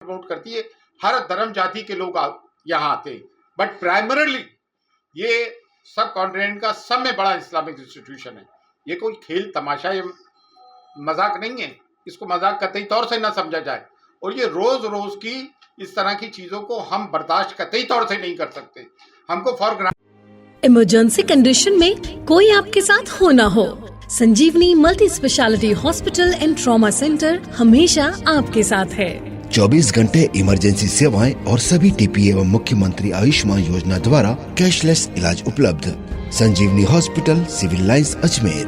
Promote करती है। हर धर्म जाति के लोग यहाँ आते हैं, बट प्राइमरली ये सब कॉन्टिनेंट का सब में बड़ा इस्लामिक इंस्टीट्यूशन है। ये कोई खेल तमाशा या मजाक नहीं है, इसको मजाक कतई तौर से ना समझा जाए। और ये रोज रोज की इस तरह की चीजों को हम बर्दाश्त कतई तौर से नहीं कर सकते। हमको फॉर ग्रांटेड इमरजेंसी कंडीशन में कोई आपके साथ हो ना हो, Sanjeevani multi speciality hospital and trauma centre हमेशा आपके साथ है। 24 घंटे इमरजेंसी सेवाएं और सभी टीपी एवं मुख्यमंत्री आयुष्मान योजना द्वारा कैशलेस इलाज उपलब्ध। Sanjeevani hospital, Civil Lines, Ajmer.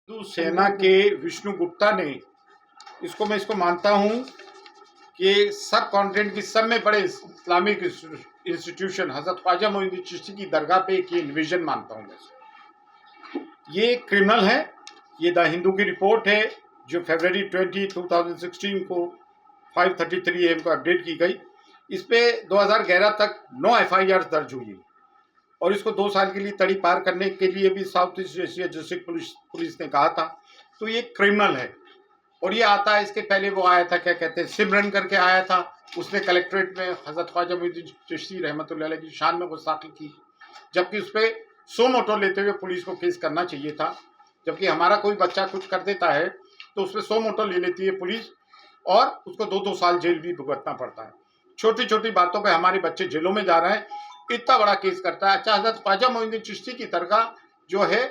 Hindu Sena के विष्णु गुप्ता ने मैं इसको मानता हूँ कि सब कॉन्टिनेंट की सब में बड़े इस्लामिक इंस्टीट्यूशन हजरत ख्वाजा मोइनुद्दीन चिश्ती की दरगाह पे एक इन्विजन मानता हूँ मैं। ये क्रिमिनल है। ये द हिंदू की रिपोर्ट है जो फरवरी 20, 2016 को 5:33 AM को अपडेट की गई। इस पे 2011 तक 9 FIR दर्ज हुई और इसको 2 साल के लिए तड़ी पार करने के लिए भी south east Asia district police ने कहा था। तो ये क्रिमिनल है और ये आता है। इसके पहले वो आया था, क्या कहते हैं, सिमरन करके आया था। उसने कलेक्ट्रेट में हजरत ख्वाजा मोइनुद्दीन चिश्ती रहमतुल्लाह अलैह की शान में गुस्ताखी की, जबकि उस पर सो मोटो लेते हुए पुलिस को केस करना चाहिए था। जबकि हमारा कोई बच्चा कुछ कर देता है तो उसमें सो मोटो ले लेती है पुलिस और उसको 2-2 साल जेल भी भुगतना पड़ता है। छोटी छोटी बातों पे हमारे बच्चे जेलों में जा रहे हैं, इतना बड़ा केस करता है। अच्छा, हजरत ख्वाजा मोइनुद्दीन चिश्ती की दरगाह जो है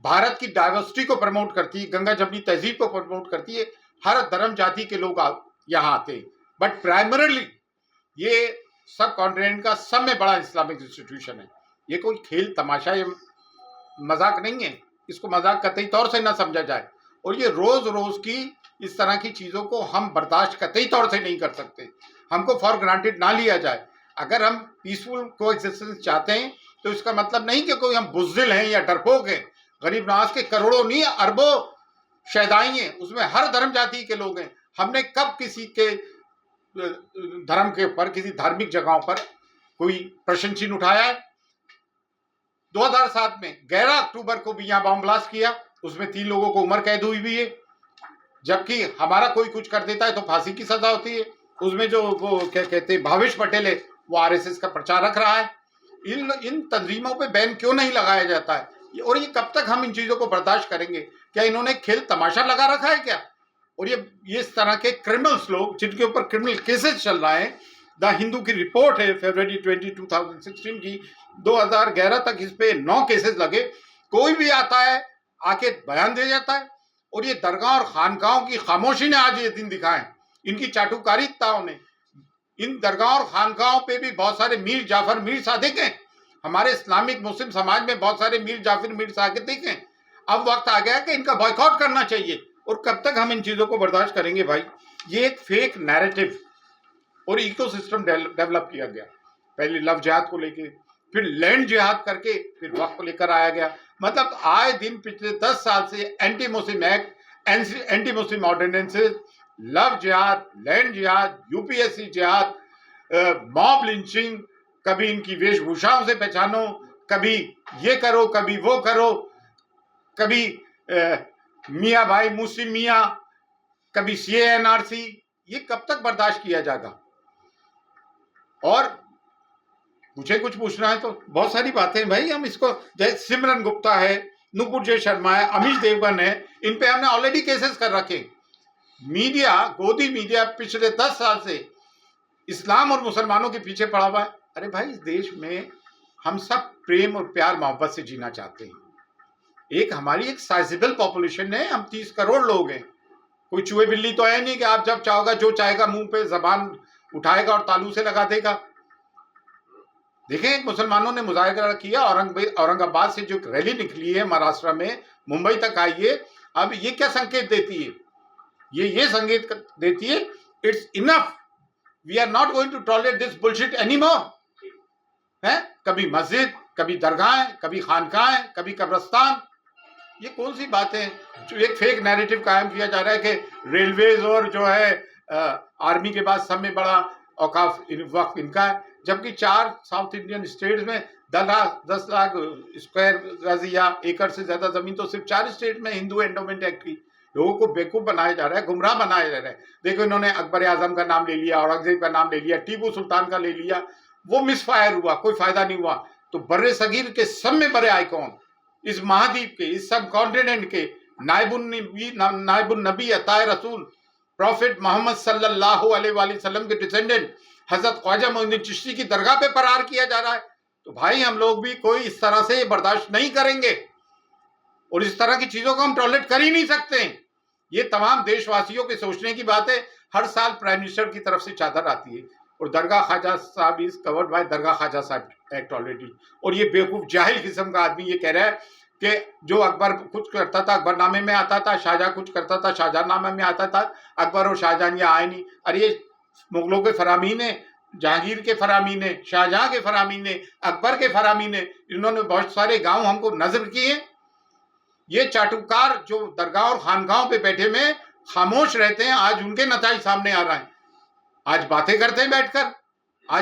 भारत की डाइवर्सिटी को प्रमोट करती है, गंगा जमनी तहजीब को प्रमोट करती है। हर धर्म जाति के लोग यहाँ आते हैं, बट प्राइमरली ये सब कॉन्टिनेंट का सब में बड़ा इस्लामिक इंस्टीट्यूशन है। ये कोई खेल तमाशा या मजाक नहीं है, इसको मजाक कतई तौर से ना समझा जाए। और ये रोज रोज की इस तरह की चीजों को हम बर्दाश्त कतई तौर से नहीं कर सकते। हमको फॉर ग्रांटेड ना लिया जाए। अगर हम पीसफुल कोएग्जिस्टेंस चाहते हैं तो इसका मतलब नहीं कि कोई हम बुज़दिल हैं या डरपोक हैं। गरीब नवाज के करोड़ों नहीं, अरबों शहदाई हैं, उसमें हर धर्म जाति के लोग हैं। हमने कब किसी के धर्म के ऊपर, किसी धार्मिक जगहों पर कोई प्रश्न चिन्ह उठाया है? 2007 में 11 अक्टूबर को भी यहाँ बॉम्ब ब्लास्ट किया, उसमें 3 लोगों को उम्र कैद हुई भी है। जबकि हमारा कोई कुछ कर देता है तो फांसी की सजा होती है। उसमें जो वो क्या कहते हैं भावेश पटेल है, वो RSS का प्रचार रख रहा है। इन तंजीमों पे बैन क्यों नहीं लगाया जाता है? और ये कब तक हम इन चीजों को बर्दाश्त करेंगे? क्या इन्होंने खेल तमाशा लगा रखा है क्या? और ये इस तरह के क्रिमिनल्स लोग जिनके ऊपर क्रिमिनल केसेस चल रहे हैं, द हिंदू की रिपोर्ट है फरवरी 20, 2016 की, 2011 तक इस पे 9 केसेस लगे। कोई भी आता है आके बयान दे जाता है। और ये दरगाह और खानकाहों की खामोशी ने आज ये दिन दिखाए, इनकी चाटुकारिताओं ने। इन दरगाह और खानकाहों पे भी बहुत सारे मीर जाफर, मीर सादिक हैं। हमारे इस्लामिक मुस्लिम समाज में बहुत सारे मीर जाफर, मीर सादिक हैं। अब वक्त आ गया कि इनका बॉयकॉट करना चाहिए। और कब तक हम इन चीजों को बर्दाश्त करेंगे भाई? ये एक फेक नैरेटिव और इकोसिस्टम डेवलप किया गया। पहले लव जिहाद को लेके, फिर लैंड जिहाद करके, फिर वक्त को लेकर आया गया। मतलब आए दिन पिछले 10 साल से anti Muslim act, anti Muslim ordinances, love जिहाद, लैंड जिहाद, UPSC जिहाद, मॉब लिंचिंग, कभी इनकी वेशभूषाओं से पहचानो, कभी ये करो, कभी वो करो, कभी मियाँ भाई मुस्लिम मियाँ, कभी CANRC। ये कब तक बर्दाश्त किया जाएगा? और मुझे कुछ पूछना है तो बहुत सारी बातें भाई, हम इसको, जैसे सिमरन गुप्ता है, नुपुर जय शर्मा है, अमीश देवगन है, इन पे हमने ऑलरेडी केसेस कर रखे। मीडिया, गोदी मीडिया पिछले 10 साल से इस्लाम और मुसलमानों के पीछे पड़ा हुआ है। अरे भाई, इस देश में हम सब प्रेम और प्यार मोहब्बत से जीना चाहते हैं। हमारी एक साइजेबल पॉपुलेशन है, हम 30 करोड़ लोग हैं। कोई चूहे बिल्ली तो है नहीं कि आप जब चाहोगा जो चाहेगा मुंह पे जबान उठाएगा और तालू से लगा देगा। देखें, मुसलमानों ने मुजाहिरा किया, औरंगाबाद से जो रैली निकली है महाराष्ट्र में, मुंबई तक आई है। अब ये क्या संकेत देती है? ये संकेत देती है, it's enough, we are not going to tolerate this bullshit anymore. है, कभी मस्जिद, कभी दरगाहें, कभी खानकाहें, कभी कब्रिस्तान। ये कौन सी बात है? जो एक फेक नैरेटिव कायम किया जा रहा है कि रेलवेज और जो है आर्मी के बाद सब में बड़ा औकाफ वक्त इनका है। जबकि 4 साउथ इंडियन स्टेट्स में 10 लाख स्क्वायर गज या एकड़ से ज्यादा जमीन तो सिर्फ 4 स्टेट में हिंदू एंडोमेंट एक्ट की लोगों को बेवकूफ बनाया जा रहा है, गुमराह बनाया जा रहा है। देखो इन्होंने अकबर आजम का नाम ले लिया, औरंगजेब का नाम ले लिया, टीपू सुल्तान का ले लिया, वो मिसफायर हुआ, कोई फायदा नहीं हुआ। तो बर्रे सगीर के सब में बड़े आइकॉन, इस महाद्वीप के, इस सब कॉन्टिनेंट के नायबुन नबी अताए रसूल प्रॉफिट मोहम्मद सल्लल्लाहु अलैहि वसल्लम के डिसेंडेंट हजरत ख्वाजा मोइनुद्दीन चिश्ती की दरगाह पे फरार किया जा रहा है। तो भाई हम लोग भी कोई इस तरह से बर्दाश्त नहीं करेंगे और इस तरह की चीजों को हम टॉलरेट कर ही नहीं सकते। ये तमाम देशवासियों के सोचने की बात है। हर साल प्राइम मिनिस्टर की तरफ से चादर आती है और दरगाह Khwaja Sahab is covered by Dargah Khwaja Sahab act already. और ये बेवकूफ जाहिल किस्म का आदमी ये कह रहा है कि जो अकबर कुछ करता था अकबरनामे में आता था, शाहजहां कुछ करता था शाहजहांनामे में आता था, अकबर और शाहजहां ये आए नहीं। अरे ये मुगलों के फरामीन है, जहांगीर के फरामीन है, शाहजहां के फरामीन है, अकबर के फरामीन है। इन्होंने बहुत सारे गांव हमको नजर किए। ये चाटुकार जो दरगाह और खानगाहों पे बैठे में खामोश रहते हैं, आज उनके नताइज सामने आ रहे हैं, आज बातें करते हैं बैठकर।